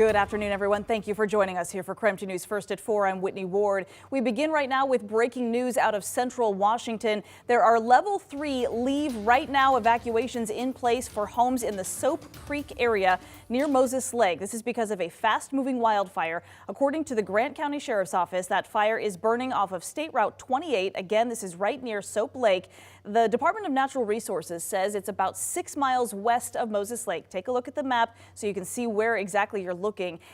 Good afternoon, everyone. Thank you for joining us here for KREM 2 News First at 4. I'm Whitney Ward. We begin right now with breaking news out of central Washington. There are level 3 leave right now evacuations in place for homes in the Soap Creek area near Moses Lake. This is because of a fast-moving wildfire. According to the Grant County Sheriff's Office, that fire is burning off of State Route 28. Again, this is right near Soap Lake. The Department of Natural Resources says it's about 6 miles west of Moses Lake. Take a look at the map so you can see where exactly you're looking.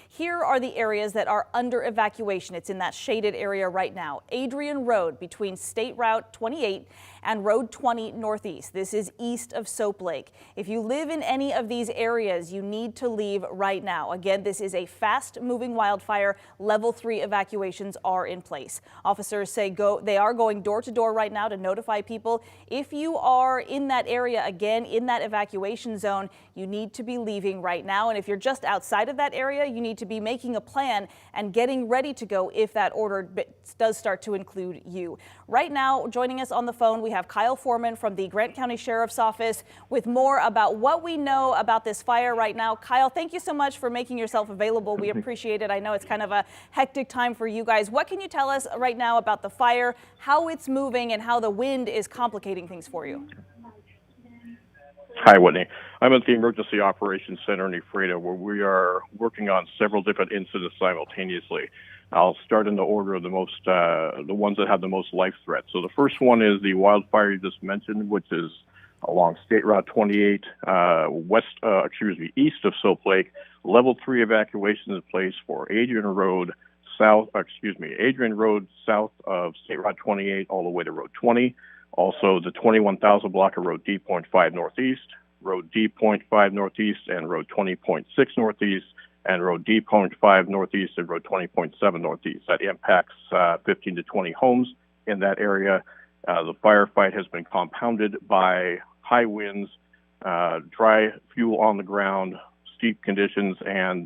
Here are the areas that are under evacuation. It's in that shaded area right now. Adrian Road between State Route 28 and Road 20 Northeast. This is east of Soap Lake. If you live in any of these areas, you need to leave right now. Again, this is a fast-moving wildfire. Level 3 evacuations are in place. Officers say they are going door to door right now to notify people. If you are in that area, again, in that evacuation zone, you need to be leaving right now. And if you're just outside of that area, you need to be making a plan and getting ready to go if that order does start to include you. Right now, joining us on the phone, we have Kyle Forman from the Grant County Sheriff's Office with more about what we know about this fire right now. Kyle, thank you so much for making yourself available. We appreciate it. I know it's kind of a hectic time for you guys. What can you tell us right now about the fire, how it's moving, and how the wind is complicating things for you? Hi, Whitney. I'm at the Emergency Operations Center in Ephrata, where we are working on several different incidents simultaneously. I'll start in the order of the ones that have the most life threat. So the first one is the wildfire you just mentioned, which is along State Route 28, east of Soap Lake. Level 3 evacuation is in place for Adrian Road south of State Route 28 all the way to Road 20. Also, the 21,000 block of Road D.5 Northeast, Road D.5 Northeast, and Road 20.6 Northeast, and Road D.5 Northeast and Road 20.7 Northeast. That impacts 15 to 20 homes in that area. The firefight has been compounded by high winds, dry fuel on the ground, steep conditions, and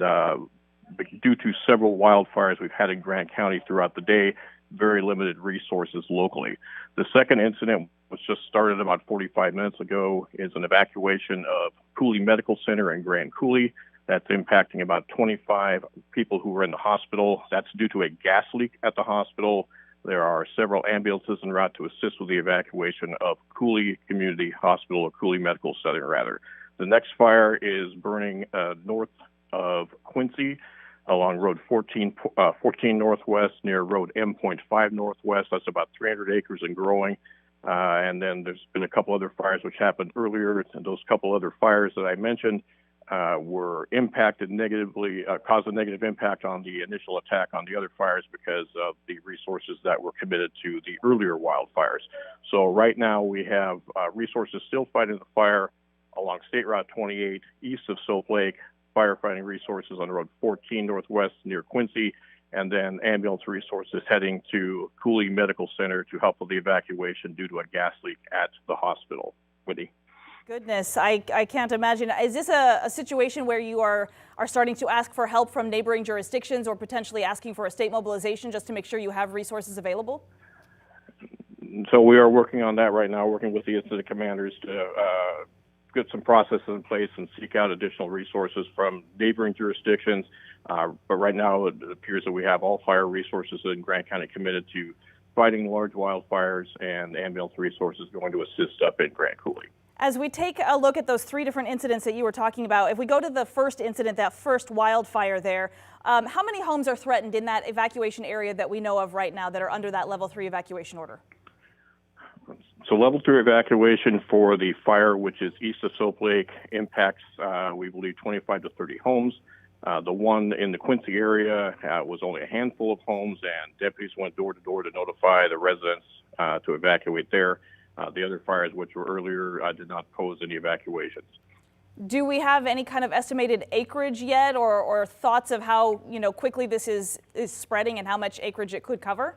due to several wildfires we've had in Grant County throughout the day, very limited resources locally. The second incident, which just started about 45 minutes ago, is an evacuation of Coule Medical Center in Grand Coulee. That's impacting about 25 people who were in the hospital. That's due to a gas leak at the hospital. There are several ambulances en route to assist with the evacuation of Coulee Community Hospital, or Coulee Medical Center, rather. The next fire is burning north of Quincy, along Road 14 Northwest near Road M.5 Northwest. That's about 300 acres and growing. And then there's been a couple other fires which happened earlier. And those couple other fires that I mentioned were impacted negatively, caused a negative impact on the initial attack on the other fires because of the resources that were committed to the earlier wildfires. So right now we have resources still fighting the fire along State Route 28 east of Soap Lake, firefighting resources on Road 14 Northwest near Quincy, and then ambulance resources heading to Coulee Medical Center to help with the evacuation due to a gas leak at the hospital. Whitney. Goodness, I can't imagine. Is this a situation where you are starting to ask for help from neighboring jurisdictions or potentially asking for a state mobilization just to make sure you have resources available? So we are working on that right now, working with the incident commanders to get some processes in place and seek out additional resources from neighboring jurisdictions. But right now it appears that we have all fire resources in Grant County committed to fighting large wildfires, and ambulance resources going to assist up in Grand Coulee. As we take a look at those 3 different incidents that you were talking about, if we go to the first incident, that first wildfire there, how many homes are threatened in that evacuation area that we know of right now that are under that level 3 evacuation order? So level 3 evacuation for the fire, which is east of Soap Lake, impacts, we believe, 25 to 30 homes. The one in the Quincy area was only a handful of homes, and deputies went door to door to notify the residents to evacuate there. The other fires, which were earlier, did not pose any evacuations. Do we have any kind of estimated acreage yet, or thoughts of how quickly this is spreading and how much acreage it could cover?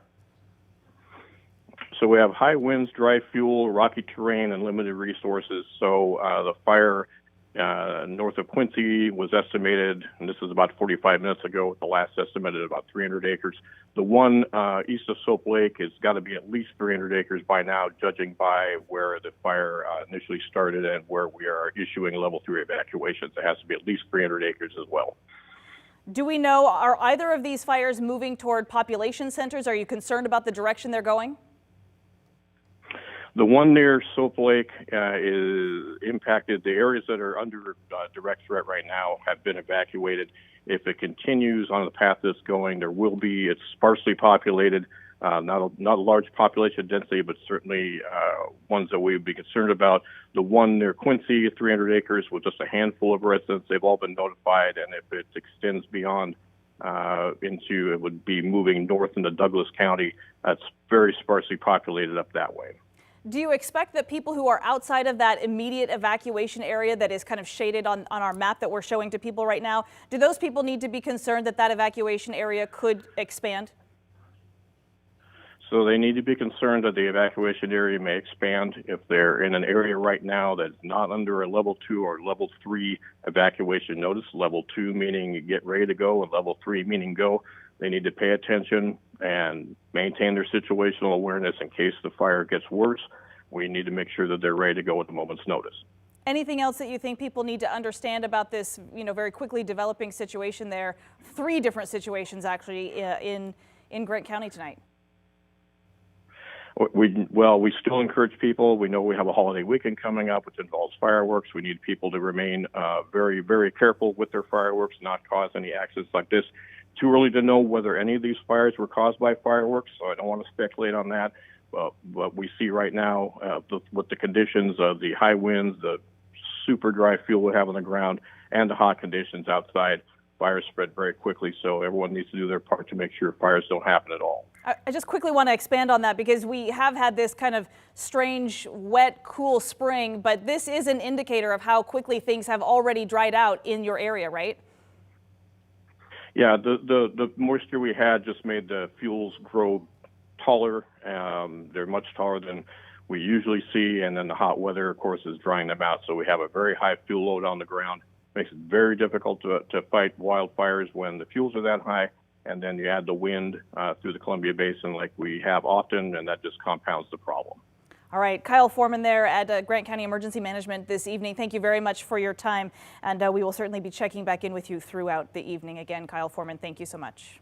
So we have high winds, dry fuel, rocky terrain, and limited resources. So the fire north of Quincy was estimated, and this is about 45 minutes ago, the last estimate at about 300 acres. The one east of Soap Lake has got to be at least 300 acres by now, judging by where the fire initially started and where we are issuing level 3 evacuations. It has to be at least 300 acres as well. Do we know, are either of these fires moving toward population centers? Are you concerned about the direction they're going? The one near Soap Lake is impacted. The areas that are under direct threat right now have been evacuated. If it continues on the path it's going, there will be, it's sparsely populated, not a large population density, but certainly ones that we would be concerned about. The one near Quincy, 300 acres, with just a handful of residents, they've all been notified, and if it extends beyond it would be moving north into Douglas County. That's very sparsely populated up that way. Do you expect that people who are outside of that immediate evacuation area that is kind of shaded on our map that we're showing to people right now, do those people need to be concerned that that evacuation area could expand? So they need to be concerned that the evacuation area may expand. If they're in an area right now that's not under a level 2 or level 3 evacuation notice, level 2 meaning get ready to go, and level 3 meaning go, they need to pay attention and maintain their situational awareness in case the fire gets worse. We need to make sure that they're ready to go at a moment's notice. Anything else that you think people need to understand about this, very quickly developing situation there? 3 different situations actually in Grant County tonight. We still encourage people. We know we have a holiday weekend coming up, which involves fireworks. We need people to remain very, very careful with their fireworks, not cause any accidents like this. Too early to know whether any of these fires were caused by fireworks, so I don't want to speculate on that. But what we see right now, with the conditions of the high winds, the super dry fuel we have on the ground, and the hot conditions outside, fires spread very quickly, so everyone needs to do their part to make sure fires don't happen at all. I just quickly want to expand on that because we have had this kind of strange, wet, cool spring, but this is an indicator of how quickly things have already dried out in your area, right? Yeah, the moisture we had just made the fuels grow taller. They're much taller than we usually see, and then the hot weather, of course, is drying them out, so we have a very high fuel load on the ground. Makes it very difficult to fight wildfires when the fuels are that high, and then you add the wind through the Columbia Basin like we have often, and that just compounds the problem. All right, Kyle Forman there at Grant County Emergency Management this evening. Thank you very much for your time, and we will certainly be checking back in with you throughout the evening. Again, Kyle Forman, thank you so much.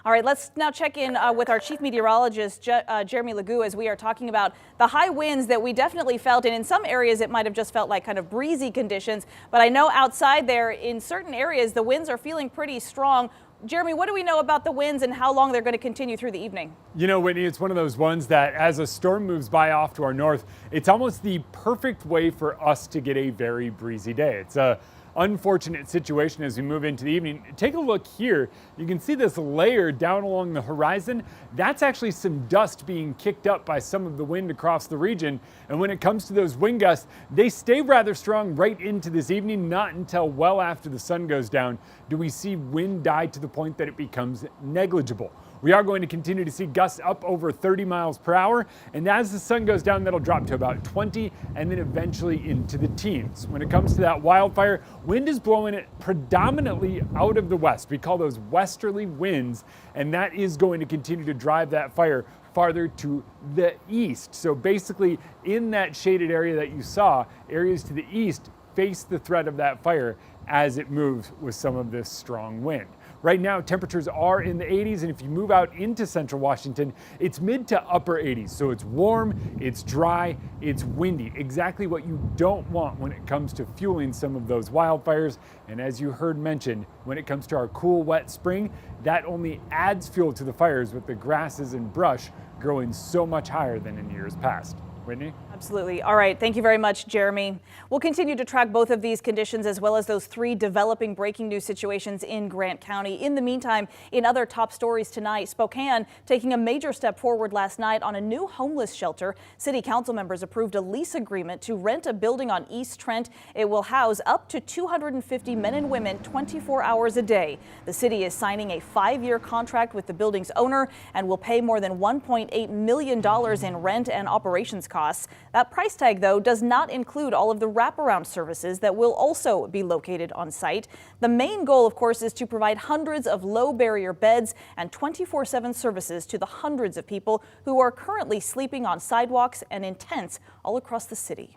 All right, let's now check in with our chief meteorologist, Jeremy Lagoo, as we are talking about the high winds that we definitely felt. And in some areas, it might have just felt like kind of breezy conditions. But I know outside there, in certain areas, the winds are feeling pretty strong. Jeremy, what do we know about the winds and how long they're going to continue through the evening? You know, Whitney, it's one of those ones that as a storm moves by off to our north, it's almost the perfect way for us to get a very breezy day. It's a unfortunate situation as we move into the evening. Take a look here. You can see this layer down along the horizon. That's actually some dust being kicked up by some of the wind across the region. And when it comes to those wind gusts, they stay rather strong right into this evening. Not until well after the sun goes down do we see wind die to the point that it becomes negligible. We are going to continue to see gusts up over 30 miles per hour, and as the sun goes down, that'll drop to about 20 and then eventually into the teens. When it comes to that wildfire, wind is blowing it predominantly out of the west. We call those westerly winds, and that is going to continue to drive that fire farther to the east. So basically, in that shaded area that you saw, areas to the east face the threat of that fire as it moves with some of this strong wind. Right now, temperatures are in the 80s, and if you move out into central Washington, it's mid to upper 80s. So it's warm, it's dry, it's windy. Exactly what you don't want when it comes to fueling some of those wildfires. And as you heard mentioned, when it comes to our cool, wet spring, that only adds fuel to the fires with the grasses and brush growing so much higher than in years past. Whitney? Absolutely. All right. Thank you very much, Jeremy. We'll continue to track both of these conditions as well as those 3 developing breaking news situations in Grant County. In the meantime, in other top stories tonight, Spokane taking a major step forward last night on a new homeless shelter. City council members approved a lease agreement to rent a building on East Trent. It will house up to 250 men and women 24 hours a day. The city is signing a 5-year contract with the building's owner and will pay more than $1.8 million in rent and operations costs. That price tag, though, does not include all of the wraparound services that will also be located on site. The main goal, of course, is to provide hundreds of low-barrier beds and 24/7 services to the hundreds of people who are currently sleeping on sidewalks and in tents all across the city.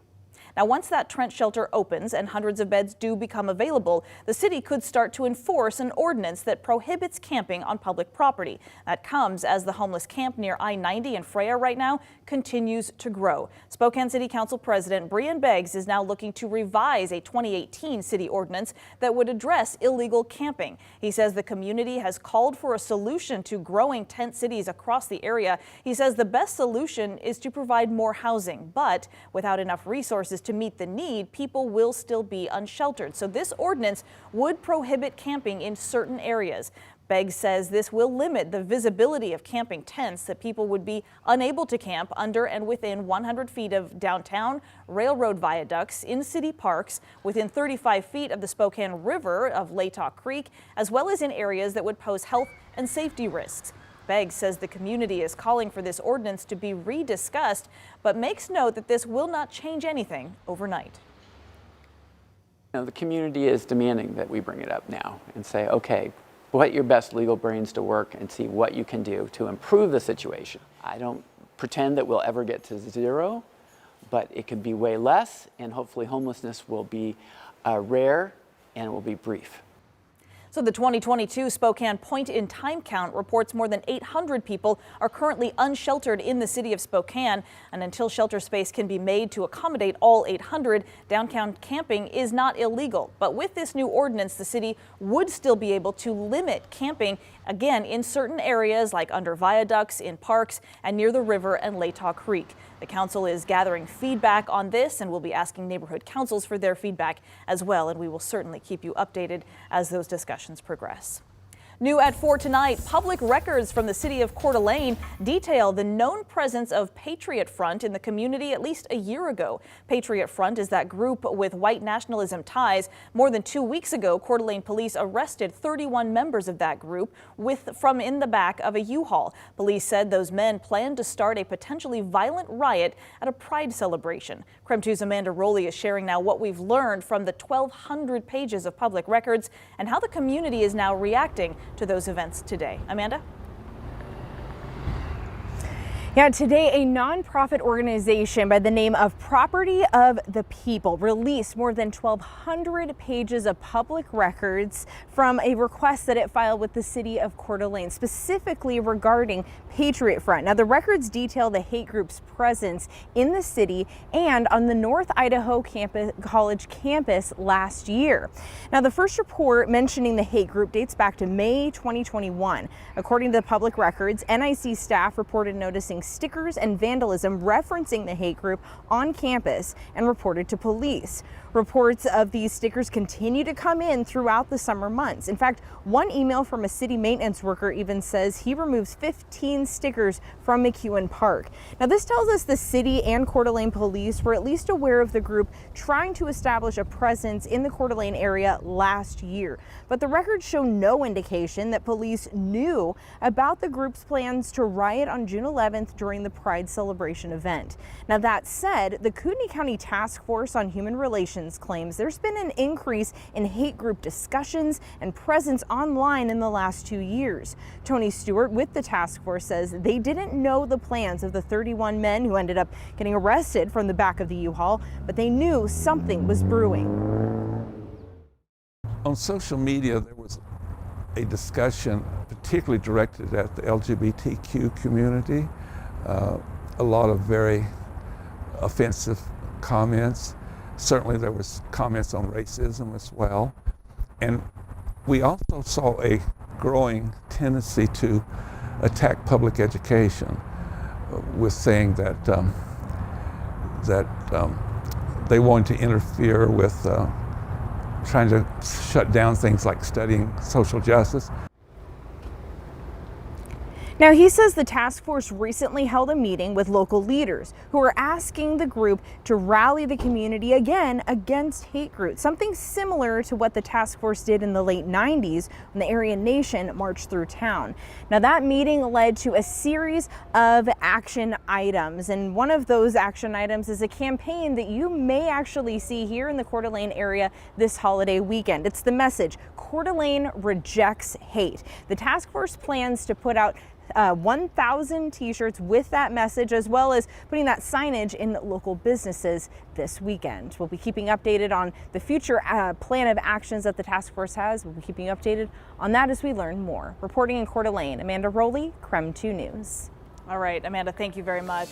Now, once that trench shelter opens and hundreds of beds do become available, the city could start to enforce an ordinance that prohibits camping on public property. That comes as the homeless camp near I-90 in Freya right now continues to grow. Spokane City Council President Brian Beggs is now looking to revise a 2018 city ordinance that would address illegal camping. He says the community has called for a solution to growing tent cities across the area. He says the best solution is to provide more housing, but without enough resources to meet the need, people will still be unsheltered. So this ordinance would prohibit camping in certain areas. Beggs says this will limit the visibility of camping tents, that people would be unable to camp under and within 100 feet of downtown, railroad viaducts, in city parks, within 35 feet of the Spokane River of Latah Creek, as well as in areas that would pose health and safety risks. Beggs says the community is calling for this ordinance to be rediscussed, but makes note that this will not change anything overnight. The community is demanding that we bring it up now and say, okay, put your best legal brains to work and see what you can do to improve the situation. I don't pretend that we'll ever get to zero, but it could be way less, and hopefully homelessness will be rare and it will be brief. So the 2022 Spokane point-in-time count reports more than 800 people are currently unsheltered in the city of Spokane. And until shelter space can be made to accommodate all 800, downtown camping is not illegal. But with this new ordinance, the city would still be able to limit camping, again, in certain areas like under viaducts, in parks, and near the river and Latah Creek. The council is gathering feedback on this and will be asking neighborhood councils for their feedback as well. And we will certainly keep you updated as those discussions progress. New at 4 tonight, public records from the city of Coeur d'Alene detail the known presence of Patriot Front in the community at least a year ago. Patriot Front is that group with white nationalism ties. More than 2 weeks ago, Coeur d'Alene police arrested 31 members of that group from in the back of a U-Haul. Police said those men planned to start a potentially violent riot at a pride celebration. KREM 2's Amanda Rowley is sharing now what we've learned from the 1,200 pages of public records and how the community is now reacting to those events today. Amanda? Yeah, today a nonprofit organization by the name of Property of the People released more than 1,200 pages of public records from a request that it filed with the city of Coeur d'Alene, specifically regarding Patriot Front. Now, the records detail the hate group's presence in the city and on the North Idaho College campus last year. Now, the first report mentioning the hate group dates back to May 2021. According to the public records, NIC staff reported noticing stickers and vandalism referencing the hate group on campus and reported to police. Reports of these stickers continue to come in throughout the summer months. In fact, one email from a city maintenance worker even says he removes 15 stickers from McEwen Park. Now, this tells us the city and Coeur d'Alene police were at least aware of the group trying to establish a presence in the Coeur d'Alene area last year. But the records show no indication that police knew about the group's plans to riot on June 11th during the Pride celebration event. Now, that said, the Kootenai County Task Force on Human Relations claims there's been an increase in hate group discussions and presence online in the last 2 years. Tony Stewart with the task force says they didn't know the plans of the 31 men who ended up getting arrested from the back of the U-Haul, but they knew something was brewing. On social media, there was a discussion particularly directed at the LGBTQ community, a lot of very offensive comments. Certainly there was comments on racism as well. And we also saw a growing tendency to attack public education with saying that they wanted to interfere with trying to shut down things like studying social justice. Now, he says the task force recently held a meeting with local leaders who are asking the group to rally the community again against hate groups, something similar to what the task force did in the late 90s when the Aryan Nation marched through town. Now, that meeting led to a series of action items, and one of those action items is a campaign that you may actually see here in the Coeur d'Alene area this holiday weekend. It's the message, Coeur d'Alene rejects hate. The task force plans to put out 1,000 t-shirts with that message, as well as putting that signage in local businesses this weekend. We'll be keeping updated on the future plan of actions that the task force has. We'll be keeping you updated on that as we learn more. Reporting in Coeur d'Alene, Amanda Rowley, KREM 2 News. All right, Amanda, thank you very much.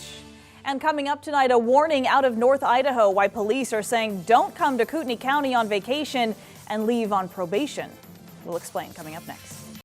And coming up tonight, a warning out of North Idaho why police are saying don't come to Kootenai County on vacation and leave on probation. We'll explain coming up next.